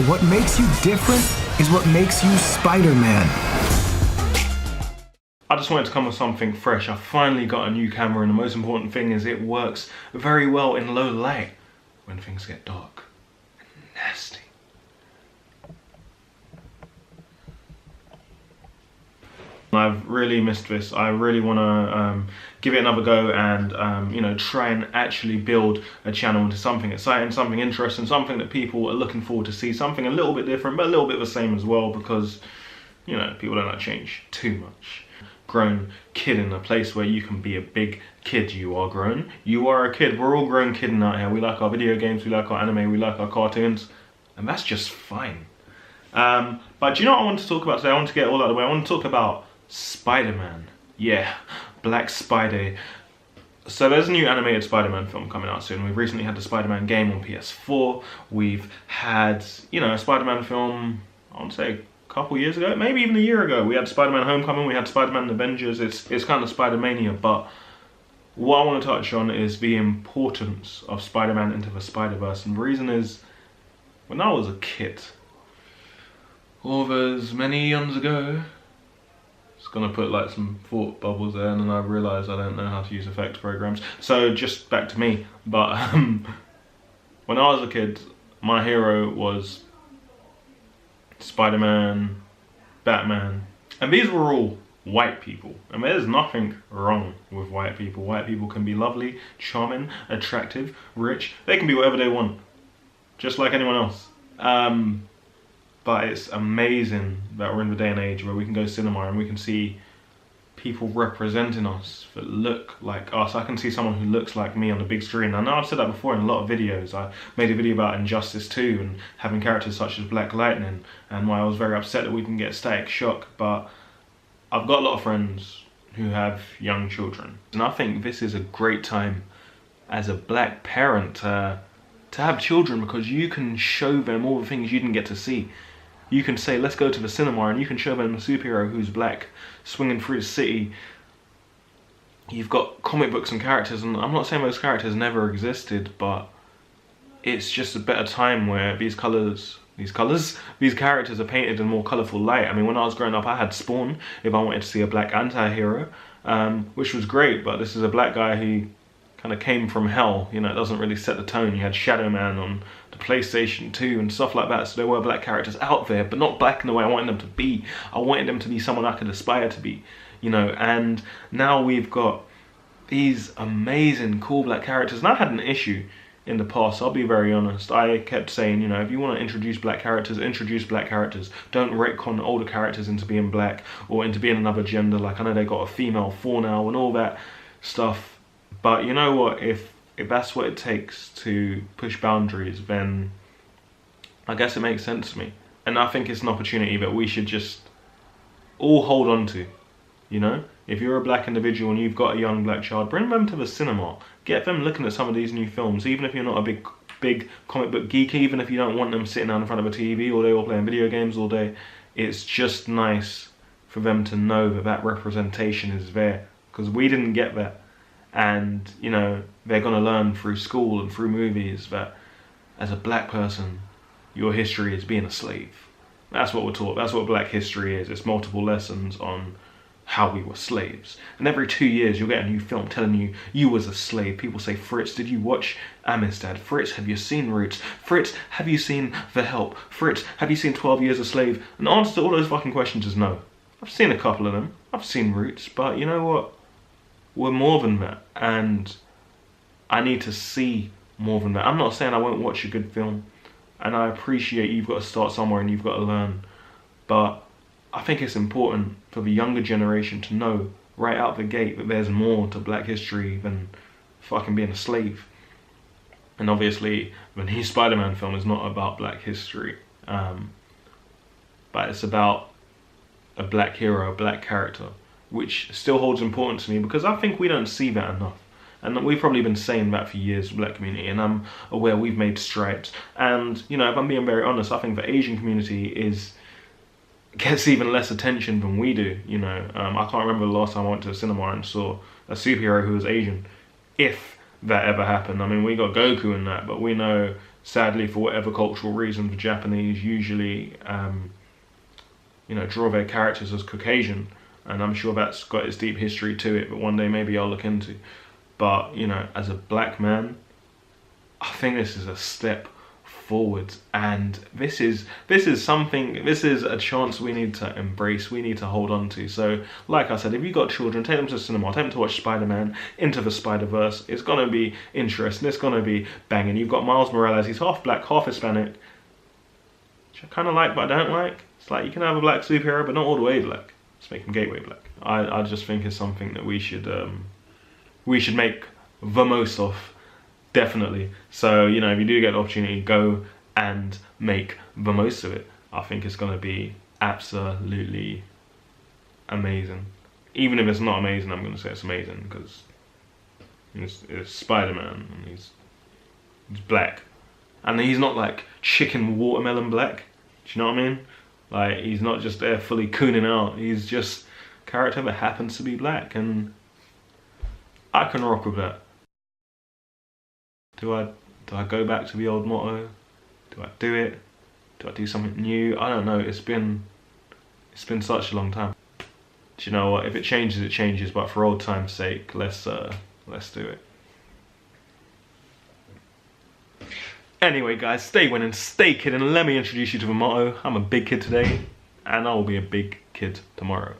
What makes you different is what makes you Spider-Man. I just wanted to come with something fresh. I finally got a new camera, and the most important thing is it works very well in low light when things get dark and nasty. I've really missed this. I really want to give it another go and you know, try and actually build a channel into something exciting, something interesting, something that people are looking forward to see, something a little bit different but a little bit the same as well, because you know, people don't like change too much. Grown kid in a place where you can be a big kid. You are grown, you are a kid. We're all grown kidding out here. We like our video games, we like our anime, we like our cartoons, and that's just fine. But do you know what I want to talk about today? I want to get it all out of the way. I want to talk about Spider-Man. Yeah, Black Spidey. So there's a new animated Spider-Man film coming out soon. We've recently had the Spider-Man game on PS4. We've had, you know, a Spider-Man film, I want to say a couple years ago, maybe even a year ago. We had Spider-Man Homecoming, we had Spider-Man Avengers. It's kind of Spider-Mania, but what I want to touch on is the importance of Spider-Man Into the Spider-Verse. And the reason is, when I was a kid, all those many years ago, gonna put like some thought bubbles there, and then I realised I don't know how to use effects programs. So just back to me. But when I was a kid, my hero was Spider-Man, Batman, and these were all white people. And there's nothing wrong with white people. White people can be lovely, charming, attractive, rich. They can be whatever they want, just like anyone else. But it's amazing that we're in the day and age where we can go to cinema and we can see people representing us that look like us. I can see someone who looks like me on the big screen. I know I've said that before in a lot of videos. I made a video about Injustice 2 and having characters such as Black Lightning, and why I was very upset that we didn't get Static Shock. But I've got a lot of friends who have young children, and I think this is a great time as a black parent to have children, because you can show them all the things you didn't get to see. You can say, let's go to the cinema, and you can show them a superhero who's black, swinging through the city. You've got comic books and characters, and I'm not saying those characters never existed, but it's just a better time where these characters are painted in more colourful light. I mean, when I was growing up, I had Spawn, if I wanted to see a black anti-hero, which was great, but this is a black guy who kind of came from hell. You know, it doesn't really set the tone. You had Shadow Man on the PlayStation 2 and stuff like that, so there were black characters out there, but not black in the way I wanted them to be. I wanted them to be someone I could aspire to be, you know. And now we've got these amazing, cool black characters, and I had an issue in the past, I'll be very honest. I kept saying, you know, if you want to introduce black characters, introduce black characters. Don't retcon older characters into being black or into being another gender. Like, I know they got a female 4 now and all that stuff. But you know what, if that's what it takes to push boundaries, then I guess it makes sense to me. And I think it's an opportunity that we should just all hold on to, you know? If you're a black individual and you've got a young black child, bring them to the cinema. Get them looking at some of these new films, even if you're not a big comic book geek, even if you don't want them sitting down in front of a TV all day or playing video games all day. It's just nice for them to know that that representation is there, because we didn't get that. And, you know, they're going to learn through school and through movies that as a black person, your history is being a slave. That's what we're taught. That's what black history is. It's multiple lessons on how we were slaves. And every 2 years, you'll get a new film telling you you was a slave. People say, Fritz, did you watch Amistad? Fritz, have you seen Roots? Fritz, have you seen The Help? Fritz, have you seen 12 Years a Slave? And the answer to all those fucking questions is no. I've seen a couple of them. I've seen Roots. But you know what? We're more than that, and I need to see more than that. I'm not saying I won't watch a good film, and I appreciate you've got to start somewhere and you've got to learn, but I think it's important for the younger generation to know right out the gate that there's more to black history than fucking being a slave. And obviously the new Spider-Man film is not about black history, but it's about a black hero, a black character, which still holds importance to me, because I think we don't see that enough. And we've probably been saying that for years, the black community, and I'm aware we've made strides. And, you know, if I'm being very honest, I think the Asian community gets even less attention than we do, you know. I can't remember the last time I went to a cinema and saw a superhero who was Asian, if that ever happened. I mean, we got Goku in that, but we know sadly, for whatever cultural reason, the Japanese usually, you know, draw their characters as Caucasian, and I'm sure that's got its deep history to it. But one day maybe I'll look into. But you know, as a black man, I think this is a step forwards, and this is something, this is a chance we need to embrace, we need to hold on to. So like I said, if you've got children, take them to the cinema, take them to watch Spider-Man Into the Spider-Verse. It's gonna be interesting, it's gonna be banging. You've got Miles Morales, he's half black, half Hispanic, which I kind of like but I don't like. It's like you can have a black superhero but not all the way black. Let's make him gateway black. I just think it's something that we should make the most of. Definitely. So, you know, if you do get the opportunity, go and make the most of it. I think it's going to be absolutely amazing. Even if it's not amazing, I'm going to say it's amazing because it's Spider-Man and he's black. And he's not like chicken watermelon black. Do you know what I mean? Like, he's not just there fully cooning out. He's just a character that happens to be black, and I can rock with that. Do I go back to the old motto? Do I do it? Do I do something new? I don't know. It's been such a long time. Do you know what? If it changes, it changes. But for old time's sake, let's do it. Anyway, guys, stay winning, stay kidding. Let me introduce you to the motto. I'm a big kid today, and I will be a big kid tomorrow.